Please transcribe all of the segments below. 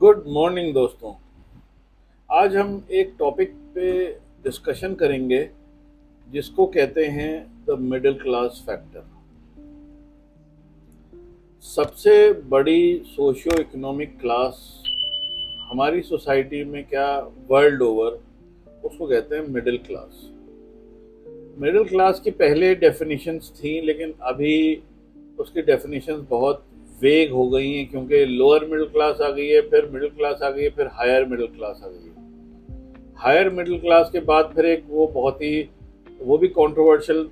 Good morning दोस्तों। आज हम एक टॉपिक पे डिस्कशन करेंगे जिसको कहते हैं द मिडिल क्लास फैक्टर। सबसे बड़ी सोशियो इकोनॉमिक क्लास हमारी सोसाइटी में, क्या वर्ल्ड ओवर, उसको कहते हैं मिडिल क्लास। मिडिल क्लास की पहले डेफिनेशंस थी, लेकिन अभी उसकी डेफिनेशंस बहुत वेग हो गई हैं, क्योंकि लोअर मिडिल क्लास आ गई है, फिर मिडिल क्लास आ गई है, फिर हायर मिडिल क्लास आ गई है। हायर मिडिल क्लास के बाद फिर एक वो बहुत ही वो भी कंट्रोवर्शियल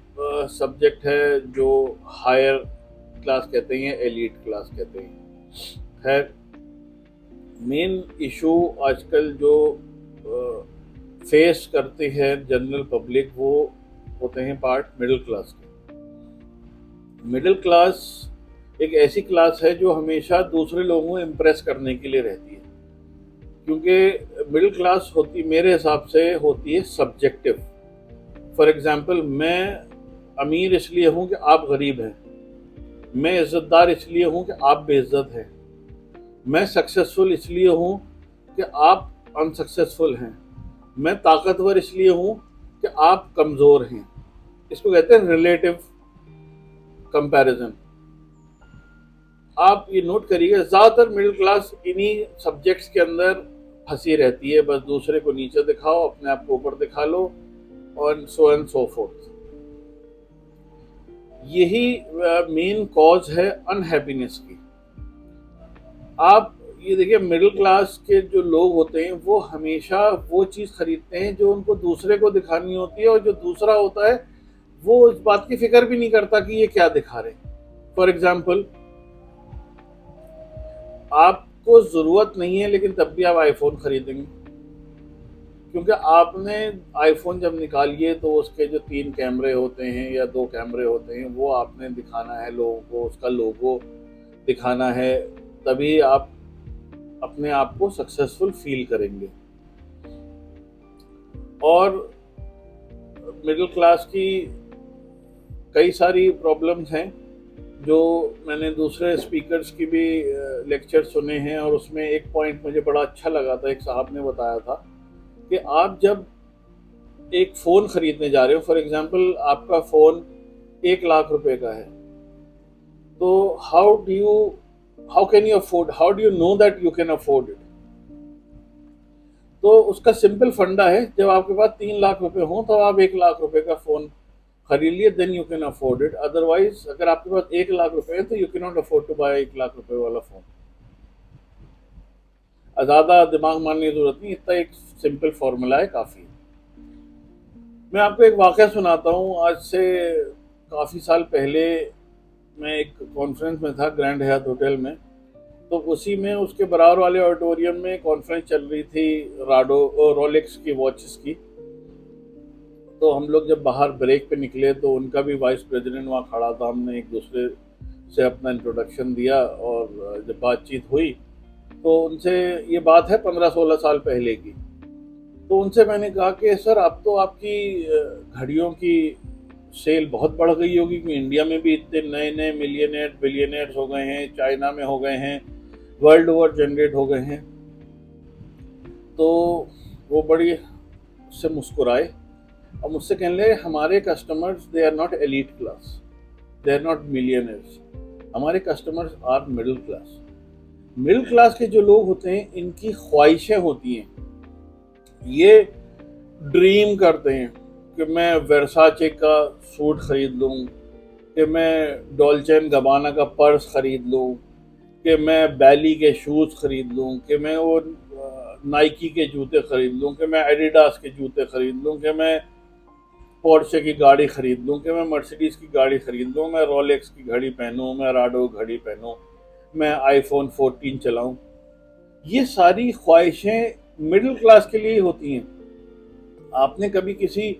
सब्जेक्ट है जो हायर क्लास कहते हैं, एलीट क्लास कहते हैं। खैर, मेन इशू आजकल जो फेस करते हैं जनरल पब्लिक, वो होते हैं पार्ट मिडिल क्लास के। मिडिल क्लास एक ऐसी क्लास है जो हमेशा दूसरे लोगों को इम्प्रेस करने के लिए रहती है, क्योंकि मिडिल क्लास होती मेरे हिसाब से होती है सब्जेक्टिव। फॉर एग्जाम्पल, मैं अमीर इसलिए हूं कि आप गरीब हैं, मैं इज्जतदार इसलिए हूं कि आप बेइज्जत हैं, मैं सक्सेसफुल इसलिए हूं कि आप अनसक्सेसफुल हैं, मैं ताकतवर इसलिए हूं कि आप कमजोर हैं। इसको कहते हैं रिलेटिव कंपैरिजन। आप ये नोट करिएगा, ज्यादातर मिडिल क्लास इन्हीं सब्जेक्ट्स के अंदर फंसी रहती है। बस दूसरे को नीचे दिखाओ, अपने आप को ऊपर दिखा लो, और सो एंड सो फोर्थ। यही मेन कॉज है अनहैप्पीनेस की। आप ये देखिए, मिडिल क्लास के जो लोग होते हैं वो हमेशा वो चीज खरीदते हैं जो उनको दूसरे को दिखानी होती है, और जो दूसरा होता है वो इस बात की फिक्र भी नहीं करता कि ये क्या दिखा रहे हैं। फॉर एग्जाम्पल, आपको जरूरत नहीं है लेकिन तब भी आप आईफोन खरीदेंगे, क्योंकि आपने आईफोन जब निकालिए तो उसके जो 3 कैमरे होते हैं या 2 कैमरे होते हैं, वो आपने दिखाना है लोगों को, उसका लोगो दिखाना है, तभी आप अपने आप को सक्सेसफुल फील करेंगे। और मिडिल क्लास की कई सारी प्रॉब्लम्स हैं जो मैंने दूसरे स्पीकर्स की भी लेक्चर सुने हैं, और उसमें एक पॉइंट मुझे बड़ा अच्छा लगा था। एक साहब ने बताया था कि आप जब एक फ़ोन खरीदने जा रहे हो, फॉर एग्जांपल आपका फ़ोन 1 लाख रुपए का है, तो how can you afford, how do you know that you can afford it? तो उसका सिंपल फंडा है, जब आपके पास 3 लाख रुपए हो तो आप 1 लाख रुपए का फ़ोन खरीद लिए, then you can afford it. Otherwise अगर आपके पास 1 लाख रुपए है तो you can not afford to buy 1 lakh रुपए वाला फ़ोन। ज़्यादा दिमाग मारने की जरूरत नहीं, इतना एक सिंपल फॉर्मूला है, काफ़ी है। मैं आपको एक वाक़या सुनाता हूँ। आज से काफ़ी साल पहले मैं एक कॉन्फ्रेंस में था, ग्रैंड हयात होटल में। तो उसी में उसके बराबर वाले ऑडिटोरियम में कॉन्फ्रेंस चल रही थी राडो रोलेक्स की वॉचेस की। तो हम लोग जब बाहर ब्रेक पे निकले तो उनका भी वाइस प्रेसिडेंट वहाँ खड़ा था। हमने एक दूसरे से अपना इंट्रोडक्शन दिया, और जब बातचीत हुई तो उनसे, ये बात है 15-16 साल पहले की, तो उनसे मैंने कहा कि सर, अब तो आपकी घड़ियों की सेल बहुत बढ़ गई होगी, कि इंडिया में भी इतने नए नए मिलियनेयर बिलियनेयर्स हो गए हैं, चाइना में हो गए हैं, वर्ल्ड ओवर जनरेट हो गए हैं। तो वो बड़ी से मुस्कुराए और मुझसे कहने लगे, हमारे customers they are not elite class, they are not millionaires, हमारे customers are middle class. Middle class के जो लोग होते हैं, इनकी ख्वाहिशें होती हैं, ये ड्रीम करते हैं कि मैं वर्साचे का सूट खरीद लूँ, कि मैं डॉल्चे एंड गबाना का पर्स खरीद लूँ, कि मैं बैली के शूज़ खरीद लूँ, कि मैं वो नाइकी के जूते खरीद लूँ, कि मैं एडिडास के जूते खरीद लूँ, कि मैं पोर्शे की गाड़ी खरीद लूँ, कि मैं मर्सिडीज की गाड़ी खरीद लूँ, मैं रोलेक्स की घड़ी पहनूँ, मैं राडो घड़ी पहनूँ, मैं आईफोन 14 चलाऊँ। ये सारी ख्वाहिशें मिडिल क्लास के लिए ही होती हैं। आपने कभी किसी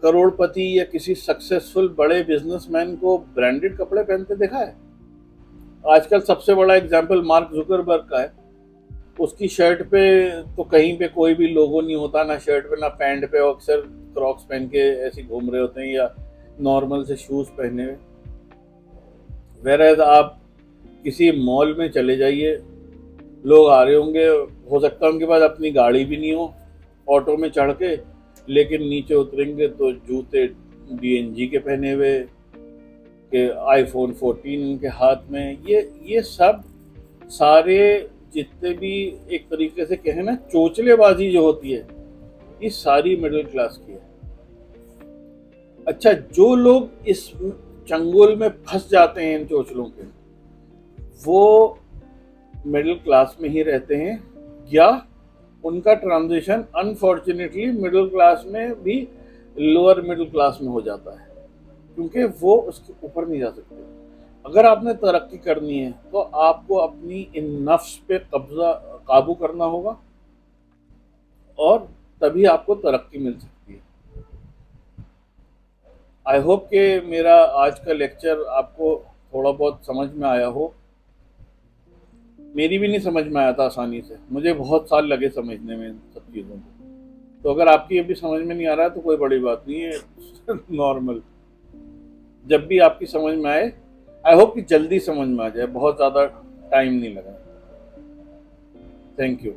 करोड़पति या किसी सक्सेसफुल बड़े बिजनेसमैन को ब्रांडेड कपड़े पहनते देखा है? आजकल सबसे बड़ा एग्जाम्पल मार्क जुकरबर्ग का है। उसकी शर्ट पे तो कहीं पे कोई भी लोगो नहीं होता, ना शर्ट पे ना पैंट पे, वो अक्सर क्रॉक्स पहन के ऐसे घूम रहे होते हैं, या नॉर्मल से शूज पहने हुए। वेरएज आप किसी मॉल में चले जाइए, लोग आ रहे होंगे, हो सकता है उनके पास अपनी गाड़ी भी नहीं हो, ऑटो में चढ़ के, लेकिन नीचे उतरेंगे तो जूते DNG के पहने हुए, के iPhone 14 उनके हाथ में। ये सब सारे जितने भी एक तरीके से कहें ना चोचलेबाजी जो होती है, ये सारी मिडिल क्लास की है। अच्छा, जो लोग इस चंगुल में फंस जाते हैं इन चोचलों के, वो मिडिल क्लास में ही रहते हैं, या उनका ट्रांजिशन अनफॉर्चुनेटली मिडिल क्लास में भी लोअर मिडिल क्लास में हो जाता है, क्योंकि वो उसके ऊपर नहीं जा सकते। अगर आपने तरक्की करनी है तो आपको अपनी इन नफ्स पे कब्जा काबू करना होगा, और तभी आपको तरक्की मिल सकती है। आई होप कि मेरा आज का लेक्चर आपको थोड़ा बहुत समझ में आया हो। मेरी भी नहीं समझ में आया था आसानी से, मुझे बहुत साल लगे समझने में इन सब चीज़ों को। तो अगर आपकी अभी समझ में नहीं आ रहा है तो कोई बड़ी बात नहीं है, नॉर्मल। जब भी आपकी समझ में आए, आई होप कि जल्दी समझ में आ जाए, बहुत ज़्यादा टाइम नहीं लगा। Thank you.